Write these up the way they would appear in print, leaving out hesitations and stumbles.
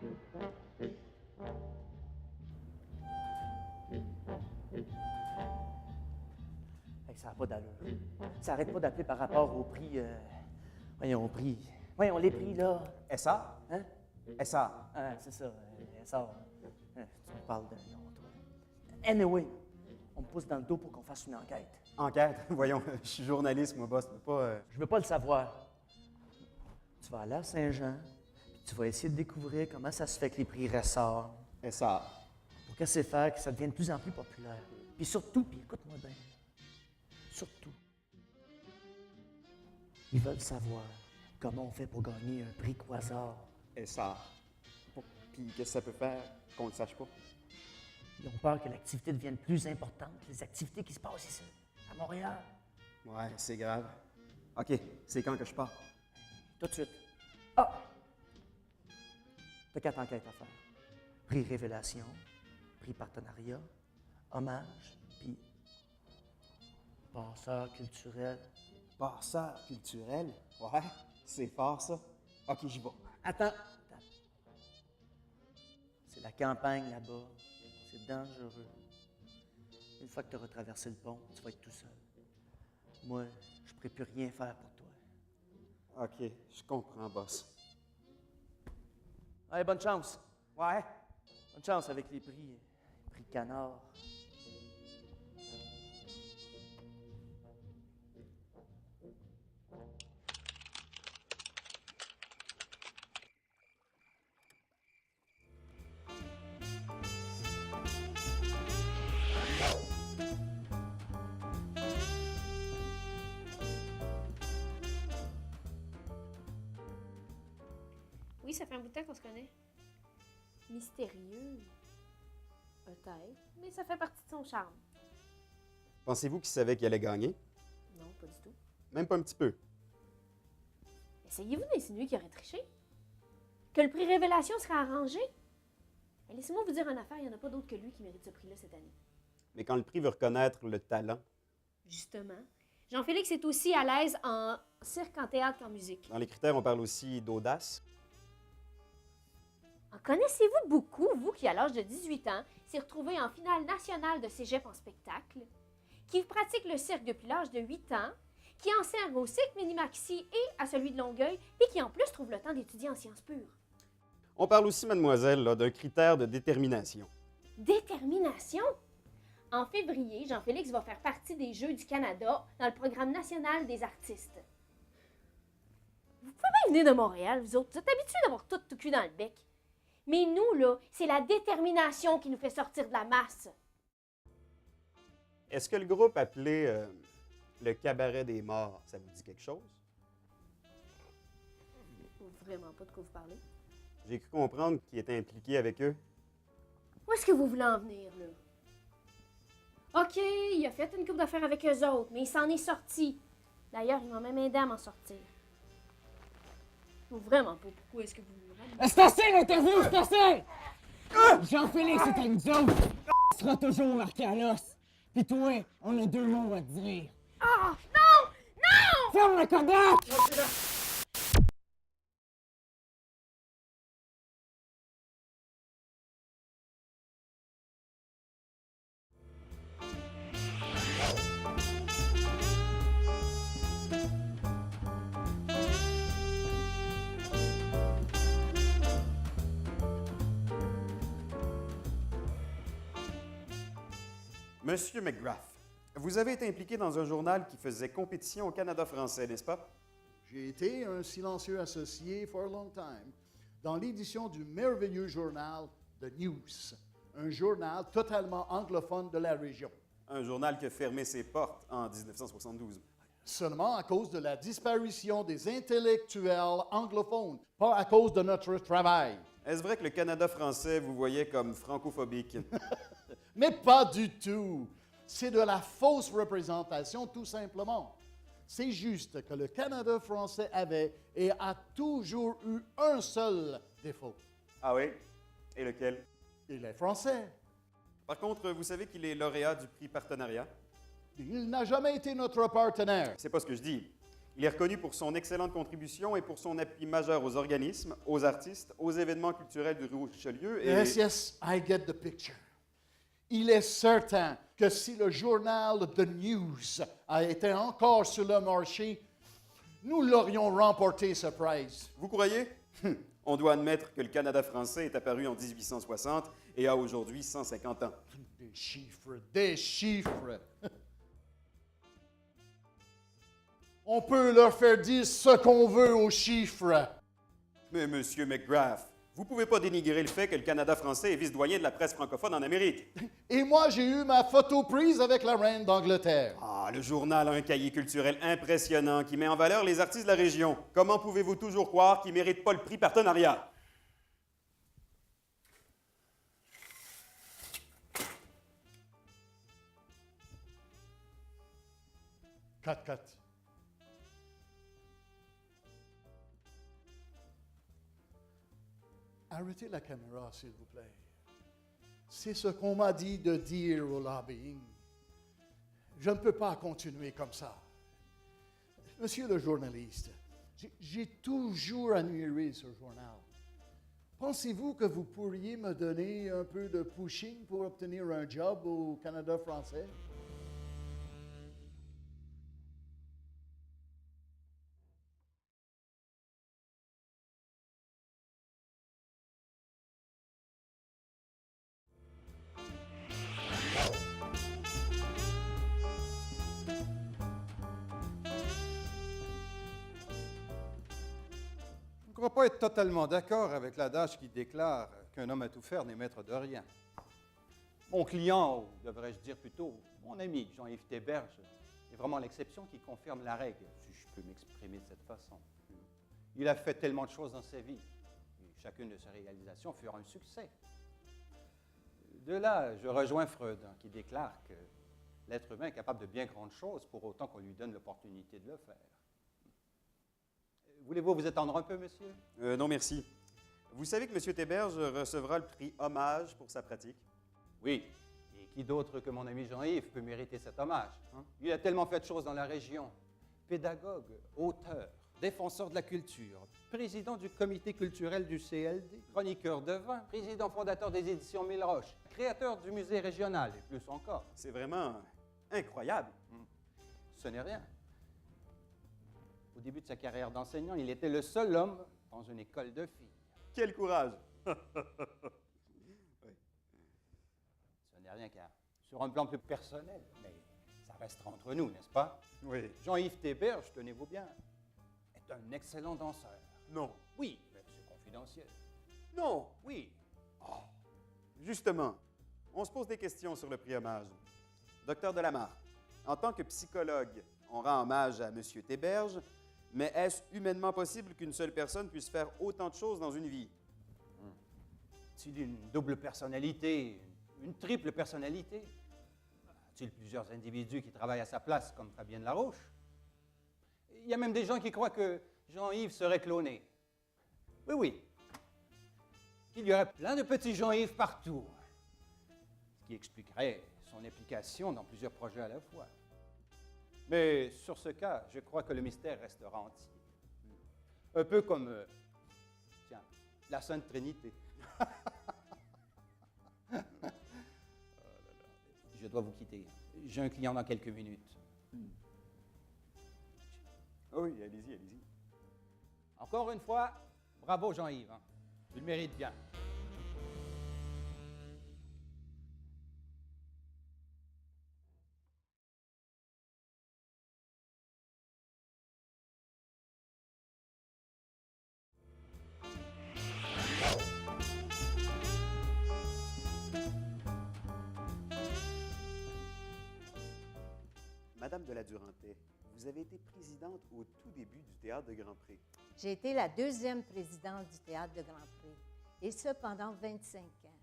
Hey, ça n'a pas d'allure. Ça n'arrête pas d'appeler par rapport au prix. Voyons, au prix. Voyons, les prix, là. SA? Hein? SA. Ah, c'est ça. Ça. Tu me parles de. Non, toi. Anyway, on me pousse dans le dos pour qu'on fasse une enquête. Enquête? Voyons, je suis journaliste, moi, boss, mais pas... Je veux pas le savoir. Tu vas aller à Saint-Jean, puis tu vas essayer de découvrir comment ça se fait que les prix ressortent. SA. Pour qu'est-ce que c'est faire que ça devienne de plus en plus populaire. Puis surtout, puis écoute-moi bien, surtout, ils veulent savoir comment on fait pour gagner un prix Quasar. SA. Puis qu'est-ce que ça peut faire qu'on ne le sache pas? Ils ont peur que l'activité devienne plus importante que les activités qui se passent ici, à Montréal. Ouais, c'est grave. OK, c'est quand que je pars? Tout de suite. Ah! T'as 4 enquêtes à faire. Prix Révélation, prix Partenariat, Hommage, puis Penseur culturel. Passeur culturel? Ouais, c'est fort, ça. OK, j'y vais. Attends. C'est la campagne là-bas. C'est dangereux. Une fois que tu auras traversé le pont, tu vas être tout seul. Moi, je ne pourrai plus rien faire pour toi. OK, je comprends, boss. Allez, bonne chance. Ouais. Bonne chance avec les prix. Prix Canard. Oui, ça fait un bout de temps qu'on se connaît. Mystérieux. Peut-être, mais ça fait partie de son charme. Pensez-vous qu'il savait qu'il allait gagner? Non, pas du tout. Même pas un petit peu. Essayez-vous d'insinuer qu'il aurait triché? Que le prix Révélation serait arrangé? Et laissez-moi vous dire une affaire, il n'y en a pas d'autre que lui qui mérite ce prix-là cette année. Mais quand le prix veut reconnaître le talent, Justement. Jean-Félix est aussi à l'aise en cirque, en théâtre qu'en musique. dans les critères, on parle aussi d'audace. En connaissez-vous beaucoup, vous qui, à l'âge de 18 ans, s'est retrouvé en finale nationale de cégep en spectacle, qui pratique le cirque depuis l'âge de 8 ans, qui enseigne au cirque Minimaxi et à celui de Longueuil, et qui en plus trouve le temps d'étudier en sciences pures? On parle aussi, mademoiselle, là, d'un critère de détermination. Détermination? En février, Jean-Félix va faire partie des Jeux du Canada dans le programme national des artistes. Vous pouvez bien venir de Montréal, vous autres. Vous êtes habitués d'avoir tout cul dans le bec. Mais nous, là, c'est la détermination qui nous fait sortir de la masse. Est-ce que le groupe appelé le Cabaret des Morts, ça vous dit quelque chose? Vraiment pas de quoi vous parlez. J'ai cru comprendre qu'il était impliqué avec eux. Où est-ce que vous voulez en venir, là? OK, il a fait une couple d'affaires avec eux autres, mais il s'en est sorti. D'ailleurs, il m'a même aidé à m'en sortir. Vraiment pas. Pourquoi est-ce que vous me ramenez? C'est assez l'interview, c'est assez! Jean-Félix est à nous autres. Il sera toujours marqué à l'os. Pis toi, on a 2 mots à te dire. Ah! Non! Non! Ferme le Kodak! Monsieur McGrath, vous avez été impliqué dans un journal qui faisait compétition au Canada français, n'est-ce pas? J'ai été un silencieux associé for a long time dans l'édition du merveilleux journal The News, un journal totalement anglophone de la région. Un journal qui a fermé ses portes en 1972. Seulement à cause de la disparition des intellectuels anglophones, pas à cause de notre travail. Est-ce vrai que le Canada français vous voyait comme francophobique? Mais pas du tout. C'est de la fausse représentation, tout simplement. C'est juste que le Canada français avait et a toujours eu un seul défaut. Ah oui? Et lequel? Il est français. Par contre, vous savez qu'il est lauréat du prix Partenariat? Il n'a jamais été notre partenaire. C'est pas ce que je dis. Il est reconnu pour son excellente contribution et pour son appui majeur aux organismes, aux artistes, aux événements culturels du Richelieu et... Yes, I get the picture. Il est certain que si le journal The News a été encore sur le marché, nous l'aurions remporté ce prize. Vous croyez? On doit admettre que le Canada français est apparu en 1860 et a aujourd'hui 150 ans. Des chiffres, des chiffres. On peut leur faire dire ce qu'on veut aux chiffres. Mais Monsieur McGrath, vous ne pouvez pas dénigrer le fait que le Canada français est vice-doyen de la presse francophone en Amérique. Et moi, j'ai eu ma photo prise avec la reine d'Angleterre. Ah, le journal a un cahier culturel impressionnant qui met en valeur les artistes de la région. Comment pouvez-vous toujours croire qu'il ne mérite pas le prix partenariat? Cut. Arrêtez la caméra, s'il vous plaît. C'est ce qu'on m'a dit de dire au lobbying. Je ne peux pas continuer comme ça. Monsieur le journaliste, j'ai toujours admiré ce journal. Pensez-vous que vous pourriez me donner un peu de pushing pour obtenir un job au Canada français? Je ne crois pas être totalement d'accord avec l'adage qui déclare qu'un homme à tout faire n'est maître de rien. Mon client, ou devrais-je dire plutôt mon ami Jean-Yves Théberge, est vraiment l'exception qui confirme la règle, si je peux m'exprimer de cette façon. Il a fait tellement de choses dans sa vie, et chacune de ses réalisations furent un succès. De là, je rejoins Freud, qui déclare que l'être humain est capable de bien grandes choses pour autant qu'on lui donne l'opportunité de le faire. Voulez-vous vous étendre un peu, monsieur? Non, merci. Vous savez que M. Théberge recevra le prix Hommage pour sa pratique? Oui. Et qui d'autre que mon ami Jean-Yves peut mériter cet hommage? Hein? Il a tellement fait de choses dans la région. Pédagogue, auteur, défenseur de la culture, président du comité culturel du CLD, chroniqueur de vin, président fondateur des éditions Mille Roches, créateur du musée régional et plus encore. C'est vraiment incroyable. Ce n'est rien. Au début de sa carrière d'enseignant, il était le seul homme dans une école de filles. Quel courage! Ce n'est rien car, sur un plan plus personnel, mais ça restera entre nous, n'est-ce pas? Oui. Jean-Yves Théberge, tenez-vous bien, est un excellent danseur. Non. Oui, mais c'est confidentiel. Non. Oui. Justement, on se pose des questions sur le prix Hommage. Docteur Delamarre, en tant que psychologue, on rend hommage à M. Théberge, mais est-ce humainement possible qu'une seule personne puisse faire autant de choses dans une vie? A-t-il une double personnalité, une triple personnalité? A-t-il plusieurs individus qui travaillent à sa place, comme Fabienne Larouche? Il y a même des gens qui croient que Jean-Yves serait cloné. Oui, oui. Qu'il y aurait plein de petits Jean-Yves partout. Ce qui expliquerait son implication dans plusieurs projets à la fois. Mais sur ce cas, je crois que le mystère restera entier. Un peu comme, tiens, la Sainte Trinité. Je dois vous quitter. J'ai un client dans quelques minutes. Oui, allez-y, allez-y. Encore une fois, bravo Jean-Yves. Hein. Tu le mérites bien. Madame de la Durantaye, vous avez été présidente au tout début du Théâtre de Grand Pré. J'ai été la deuxième présidente du Théâtre de Grand Pré, et ce pendant 25 ans.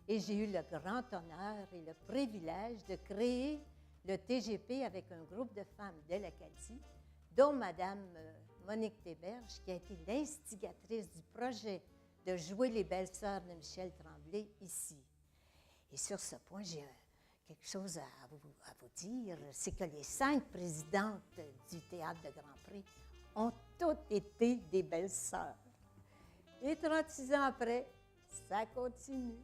Et j'ai eu le grand honneur et le privilège de créer le TGP avec un groupe de femmes de l'Acadie, dont Mme Monique Théberge, qui a été l'instigatrice du projet de jouer les belles-sœurs de Michel Tremblay ici. Et sur ce point, j'ai quelque chose à vous dire, c'est que les 5 présidentes du Théâtre de Grand Pré ont toutes été des belles sœurs. Et 36 ans après, ça continue.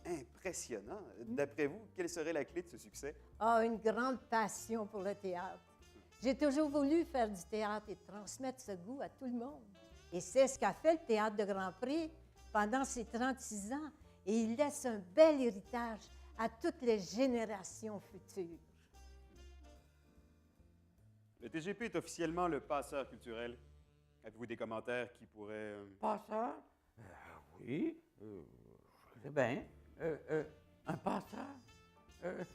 Impressionnant. D'après vous, quelle serait la clé de ce succès? Ah, une grande passion pour le théâtre. J'ai toujours voulu faire du théâtre et transmettre ce goût à tout le monde. Et c'est ce qu'a fait le Théâtre de Grand Prix pendant ses 36 ans. Et il laisse un bel héritage à toutes les générations futures. Le TGP est officiellement le passeur culturel. Avez-vous des commentaires qui pourraient... Passeur? Oui, je sais bien. Un passeur?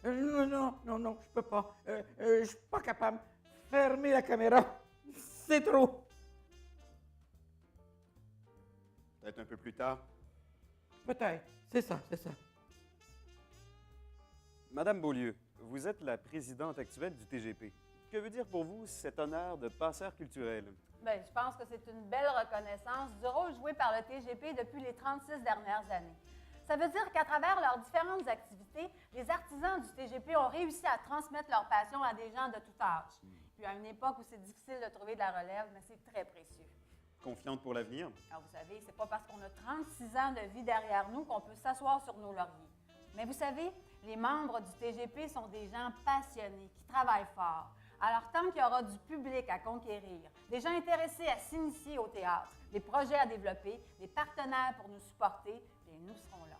Non, je peux pas. Je suis pas capable. Fermez la caméra. C'est trop. Peut-être un peu plus tard. Peut-être. C'est ça. Madame Beaulieu, vous êtes la présidente actuelle du TGP. Que veut dire pour vous cet honneur de passeur culturel? Bien, je pense que c'est une belle reconnaissance du rôle joué par le TGP depuis les 36 dernières années. Ça veut dire qu'à travers leurs différentes activités, les artisans du TGP ont réussi à transmettre leur passion à des gens de tout âge. Puis à une époque où c'est difficile de trouver de la relève, mais c'est très précieux. Confiante pour l'avenir? Alors, vous savez, c'est pas parce qu'on a 36 ans de vie derrière nous qu'on peut s'asseoir sur nos lauriers. Mais vous savez, les membres du TGP sont des gens passionnés, qui travaillent fort. Alors, tant qu'il y aura du public à conquérir, des gens intéressés à s'initier au théâtre, des projets à développer, des partenaires pour nous supporter, bien, nous serons là.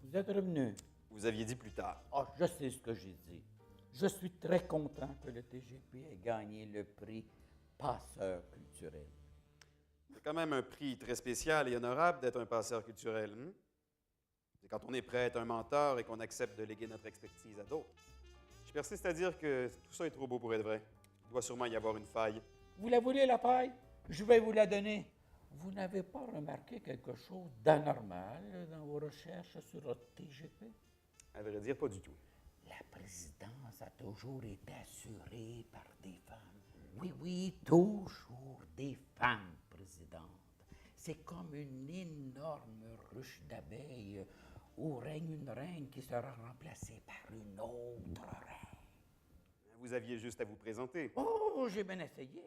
Vous êtes revenu. Vous aviez dit plus tard. Ah, je sais ce que j'ai dit. Je suis très content que le TGP ait gagné le prix Passeur culturel. C'est quand même un prix très spécial et honorable d'être un passeur culturel. C'est quand on est prêt à être un mentor et qu'on accepte de léguer notre expertise à d'autres. Je persiste à dire que tout ça est trop beau pour être vrai. Il doit sûrement y avoir une faille. Vous la voulez, la faille? Je vais vous la donner. Vous n'avez pas remarqué quelque chose d'anormal dans vos recherches sur le TGP? À vrai dire, pas du tout. La présidence a toujours été assurée par des femmes. Oui, toujours des femmes présidentes. C'est comme une énorme ruche d'abeilles où règne une reine qui sera remplacée par une autre reine. Vous aviez juste à vous présenter. Oh, j'ai bien essayé.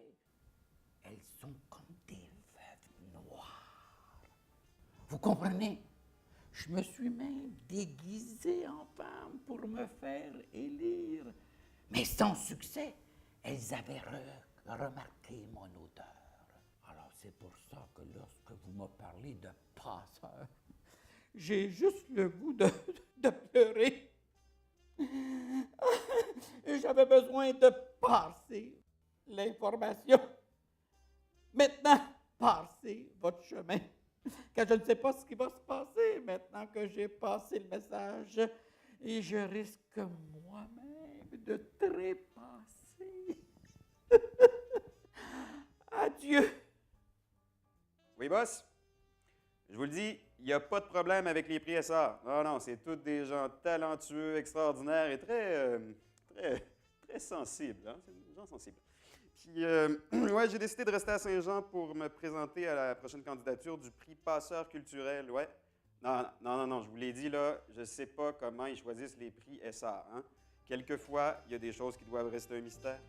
Elles sont comme des veuves noires. Vous comprenez? Je me suis même déguisé en femme pour me faire élire. Mais sans succès, elles avaient remarqué mon odeur. Alors c'est pour ça que lorsque vous me parlez de passeur, j'ai juste le goût de pleurer. J'avais besoin de passer l'information. Maintenant, passez votre chemin. Car je ne sais pas ce qui va se passer maintenant que j'ai passé le message et je risque moi-même de trépasser. Adieu. Oui, boss? Je vous le dis, il n'y a pas de problème avec les prix SR. Non, c'est tous des gens talentueux, extraordinaires et très sensibles. Hein? C'est des gens sensibles. Puis, ouais, j'ai décidé de rester à Saint-Jean pour me présenter à la prochaine candidature du prix Passeur culturel, ouais. Non, je vous l'ai dit, là, je ne sais pas comment ils choisissent les prix SR. Hein? Quelquefois, il y a des choses qui doivent rester un mystère.